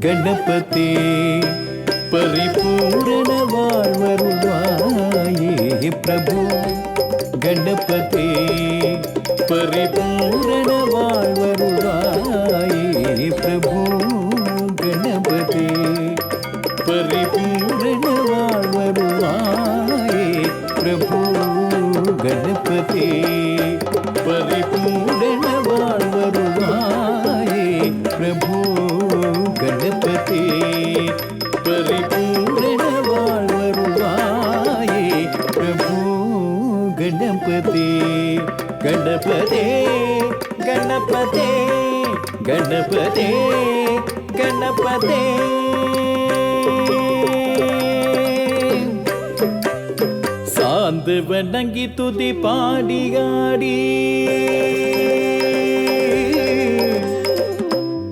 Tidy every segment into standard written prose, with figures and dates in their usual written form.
ಗಣಪತಿ ಪರಿಪೂರ್ಣ வாழ்வருள்வாயே ಪ್ರಭು ಗಣಪತಿ ಪರಿಪೂರ್ಣ வாழ்வருள்வாயே ಪ್ರಭು ಗಣಪತಿ ಪರಿಪೂರ್ಣ வாழ்வருள்வாயே ಪ್ರಭು ಗಣಪತಿ ಪರಿಪೂರ್ಣ வாழ்வருள்வாயே ಪ್ರಭು ಗಣಪತಿ ಪರಿಪೂರ್ಣ வாழ்வருள்வாயே ಪ್ರಭು ಗಣಪತಿ ಗಣಪತಿ ಗಣಪತಿ ಗಣಪತಿ ಗಣಪತಿ சாந்து வணங்கி துதி பாடியாடி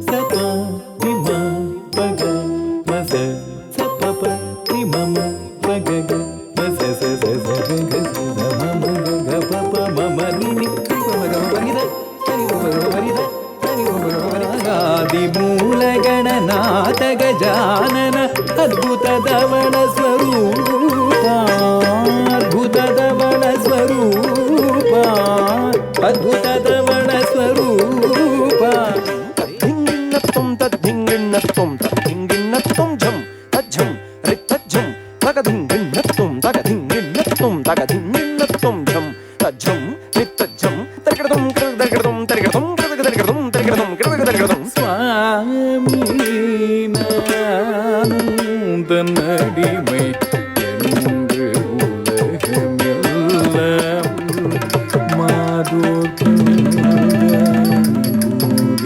சபா திமா பக மச சபப திமம் பகக மச ச ச கக மம கக பப மம நினி பமர வரித தனி பமர வரித தனி பமர வரிதாதி மூல ಗಣನಾಥ ಗಜಾನನ ಅದ್ಭುತ ಧವಳ ಸ್ವರೂಪ ಅದ್ಭುತ ಧವಳ ಸ್ವರೂಪ ಅದ್ಭುತ ಧವಳ ಸ್ವರೂಪ ಧಿಂಗಿಣ್ಣತ್ತುಂ ತದ್ಧಿಂಗಿಣ್ಣತ್ತುಂ ತದ್ಧಿಂಗಿಣ್ಣತ್ತುಂ ಝಂ ತಜ್ಜಂ ರಿತ್ತಜ್ಜಂ ತಗಧಿಂಗಿಣ್ಣತ್ತುಂ ತಗಧಿಂಗಿಣ್ಣತ್ತುಂ ತಗಧಿಂಗಿಣ್ಣತ್ತುಂ ಝಂ ತಜ್ಜಂ ರಿತ್ತಜ್ಜಂ ತರ್ಗಡದಂ ತರ್ಗಡದಂ ತರ್ಗಡದಂ ತರ್ಗಡದಂ ತರ್ಗಡದಂ ತರ್ಗಡದಂ ಸ್ವಾಮಿ நானடிமை என்று உலகமெல்லாம்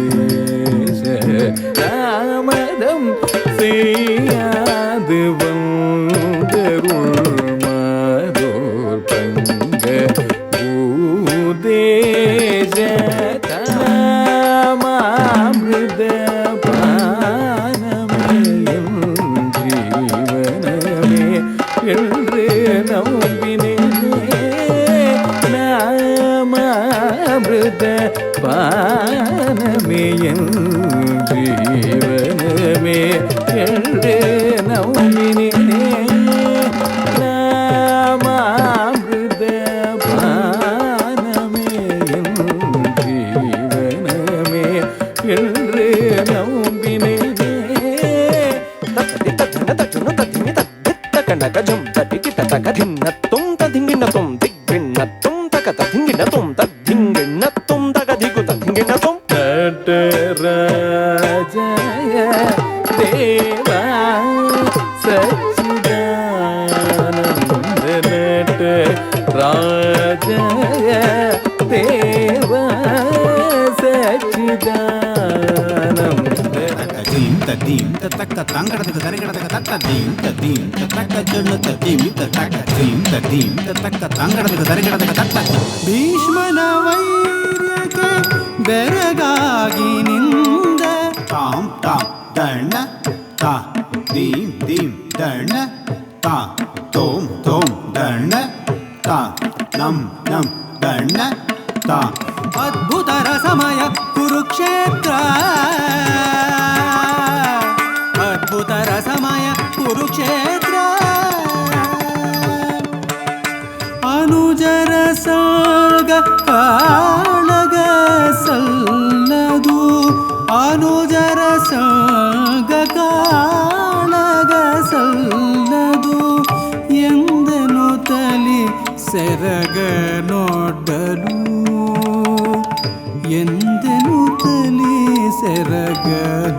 மாதோதேச தாமதம் செய்யாது வந்தருள் மாதோர் பங்க பூதேச தாமாமிருத என்று நம்பினே நாமாமிருத பானமே என் ஜீவனமே என்று நம்பினே நாமாமிருத பானமே என் ஜீவனமே என்று நம்பினே கனகஜம் தட்டிக்கிட்ட தகதின்னத்தும் ததிங்கின்னத்தும் திக்வின்னத்தும் தக ததிங்கின்னத்தும் ததிங்கின்னத்தும் தகதிகு ததிங்கின்னத்தும் நடராஜய தேவா சச்சிதானந்த நடராஜய தேவா சச்சிதானந்த தீம் தக்க தங்கடத்துக்கு தரிகடத்துக்கு தக்க தீம் தக்க சொன்னு தீம் தக்க தங்கடத்துக்கு தரிகடத்துக்கு தக்க ಭೀಷ್ಮನ ವೈರ್ಯಕ್ಕೆ ಬೆರಗಾಗಿ ನಿಂದ ತಾಮ್ ತಾಮ್ ದಣ್ಣ ತಾ ದೀಂ ದೀಂ ದಣ್ಣ ತಾ ತೋಮ್ ತೋಮ್ ದಣ್ಣ ತಾ ನಮ್ ನಮ್ ದಣ್ಣ ತಾ ಅದ್ಭುತ ರಸಮಯ ಕುರುಕ್ಷೇತ್ರ ಅದ್ಭುತ ರಸಮಯ ಕುರುಕ್ಷೇತ್ರ ಅನುಜರ ಸಾಗ ಕಾಳಗ ಸಲ್ಲದು ಅನುಜರ ಸಾಗ ಕಾಳಗ ಸಲ್ಲದು ಎಂದನು ತಲಿ ಸೆರಗ ನೋಡಲು ಎಂದನು ತಲಿ ಸೆರಗ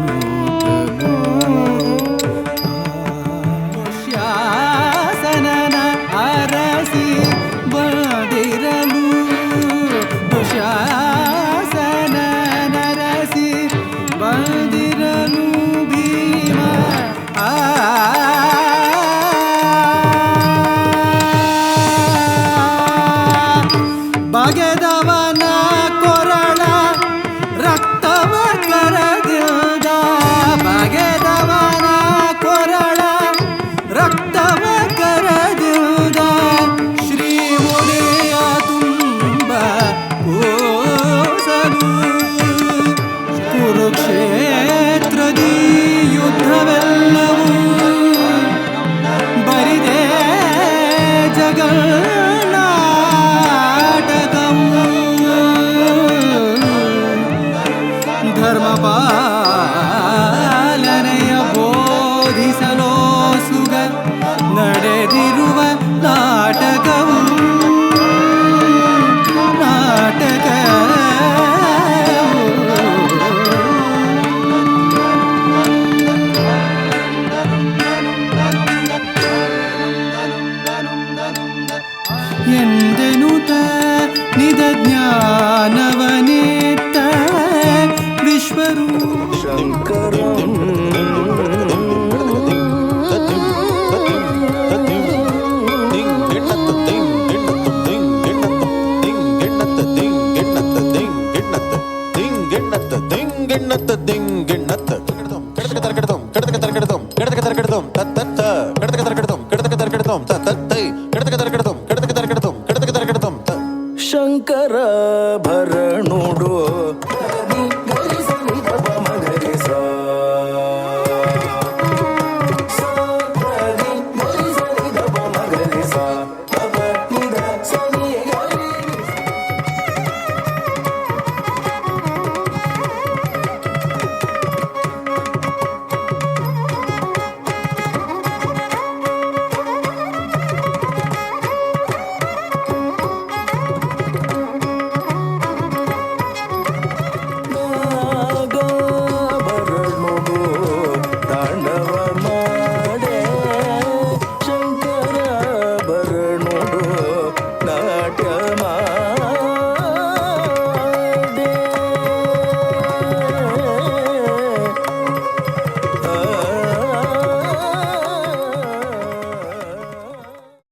ನೋಡಲು ಶಾಸನನ ಅರಸಿ ಬಂದಿರಲು ಶಾಸನನ ಅರಸಿ ಬಂದಿರಲು ಭೀಮ ಬಗೆದವನ ಕೊರಳ ರಕ್ತವ ಕರಗಿದ கரம்